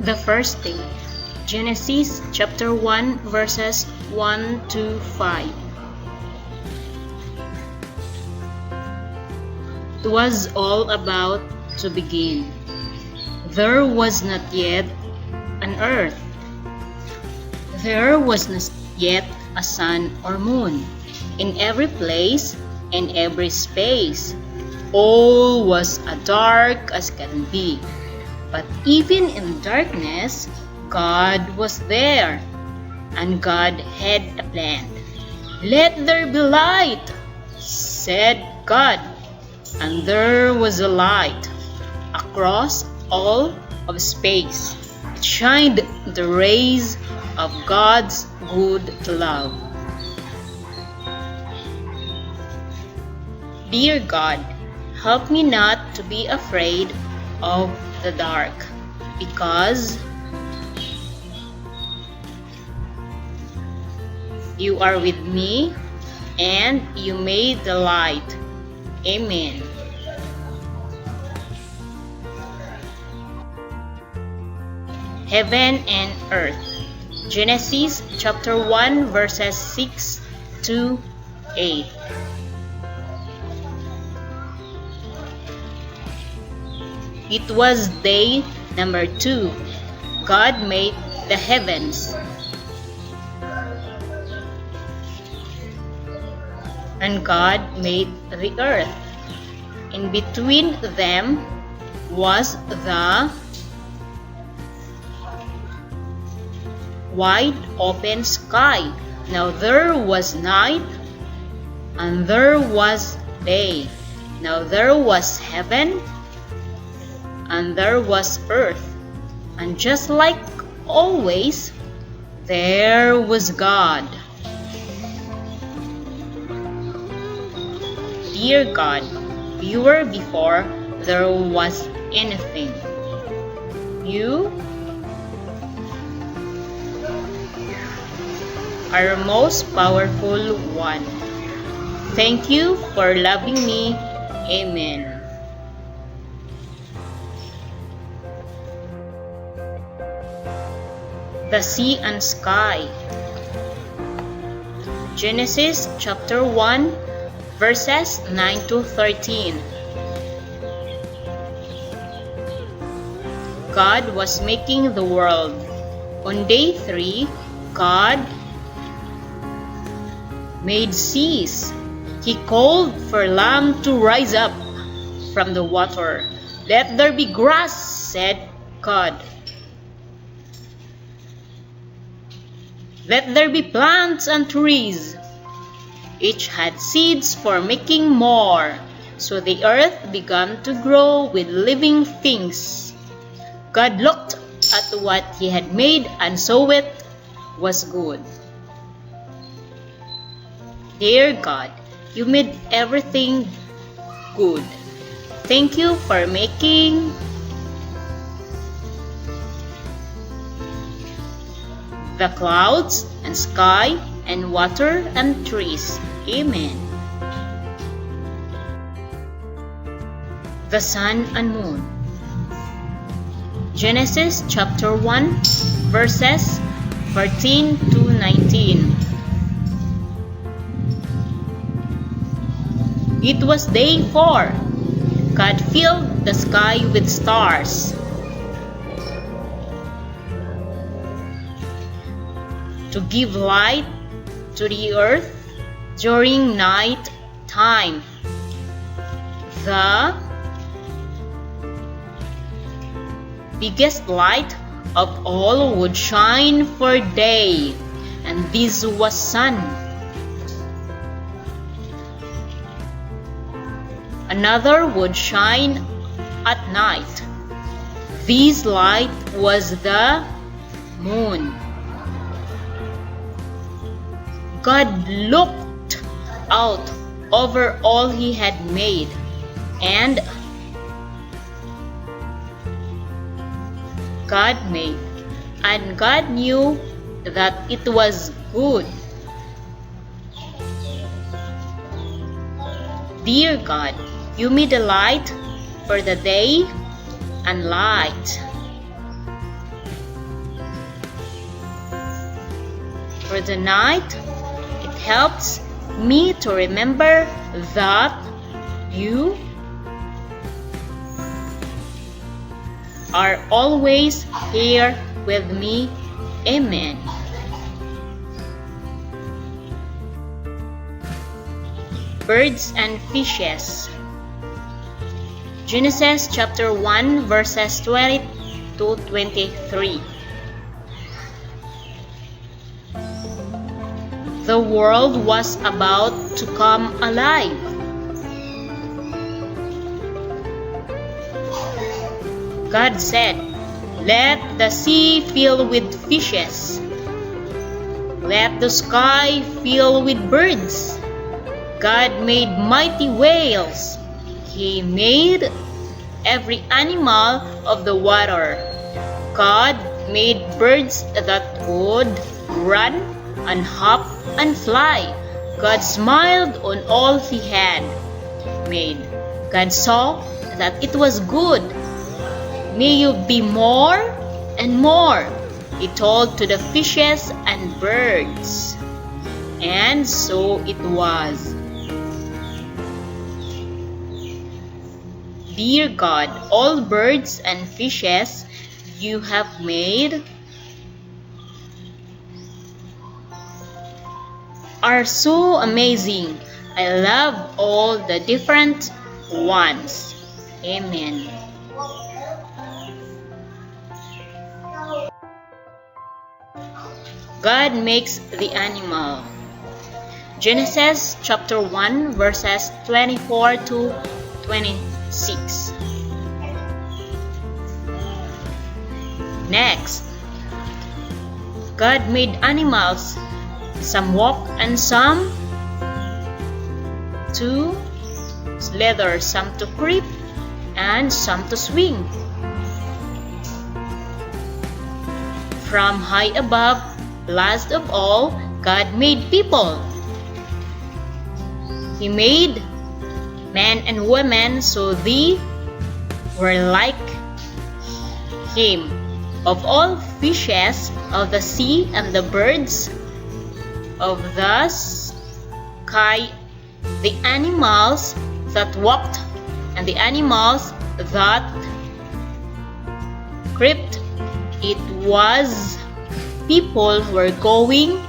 The first day, Genesis chapter 1 verses 1 to 5. It was all about to begin. There was not yet an earth. There was not yet a sun or moon. In every place and every space, all was as dark as can be. But even in darkness, God was there, and God had a plan. "Let there be light," said God, and there was a light across all of space. It shined the rays of God's good love. Dear God, help me not to be afraid of the dark, because you are with me and you made the light. Amen. Heaven and earth. Genesis chapter 1 verses 6 to 8. It was day number 2. God made the heavens, and God made the earth. In between them was the wide open sky. Now there was night, and there was day. Now there was heaven, and there was earth. And just like always, there was God. Dear God, you were before there was anything. You are most powerful one. Thank you for loving me. Amen. The sea and sky. Genesis chapter 1 verses 9 to 13. God was making the world. On day 3, God made seas. He called for land to rise up from the water. "Let there be grass," said God. "Let there be plants and trees." Each had seeds for making more. So the earth began to grow with living things. God looked at what he had made and saw it was good. Dear God, you made everything good. Thank you for making the clouds and sky and water and trees. Amen. The sun and moon. Genesis chapter 1 verses 14 to 19. It was day 4. God filled the sky with stars to give light to the earth during night time. The biggest light of all would shine for day, and this was sun. Another would shine at night. This light was the moon. God looked out over all he had made, and God knew that it was good. Dear God, you made the light for the day and light through the night. It helps me to remember that you are always here with me. Amen. Birds and fishes. Genesis chapter 1 verses 20 to 23. The world was about to come alive. God said, "Let the sea fill with fishes. Let the sky fill with birds." God made mighty whales. He made every animal of the water. God made birds that could run and hop and fly. God smiled on all he had made. God saw that it was good. "May you be more and more," he told to the fishes and birds. And so it was. Dear God, all birds and fishes you have made are so amazing. I love all the different ones. Amen. God makes the animal. Genesis chapter 1 verses 24 to 26. Next, God made animals. Some walk and some to slither, some to creep, and some to swing. From high above, last of all, God made people. He made men and women so they were like him. Of all fishes of the sea and the birds of the sky, the animals that walked and the animals that crept, it was people who were going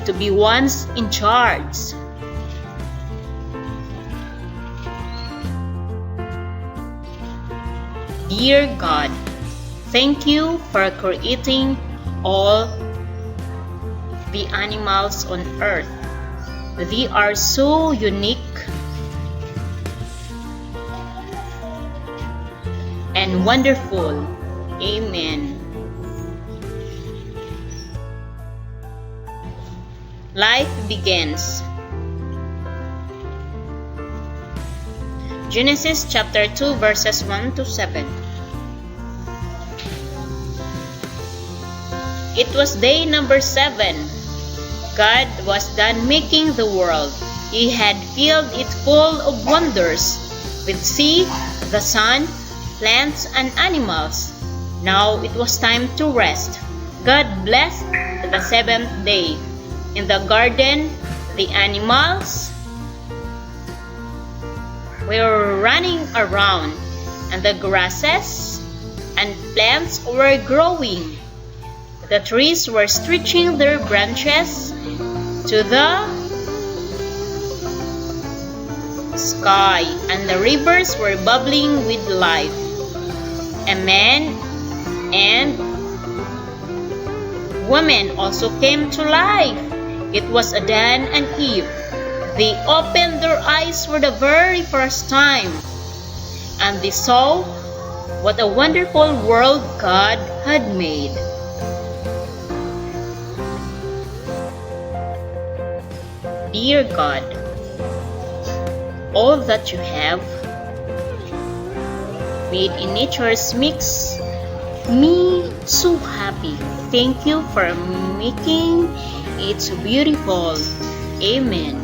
to be ones in charge. Dear God, thank you for creating all the animals on earth. They are so unique and wonderful. Amen. Life begins. Genesis chapter 2 verses 1 to 7. It was day number 7. God was done making the world. He had filled it full of wonders, with sea, the sun, plants, and animals. Now it was time to rest. God blessed the 7th day. In the garden, the animals were running around, and the grasses and plants were growing. The trees were stretching their branches to the sky, and the rivers were bubbling with life. A man and woman also came to life. It was Adam and Eve. They opened their eyes for the very first time, and they saw what a wonderful world God had made. Dear God, all that you have made in nature makes me so happy. Thank you for making it so beautiful. Amen.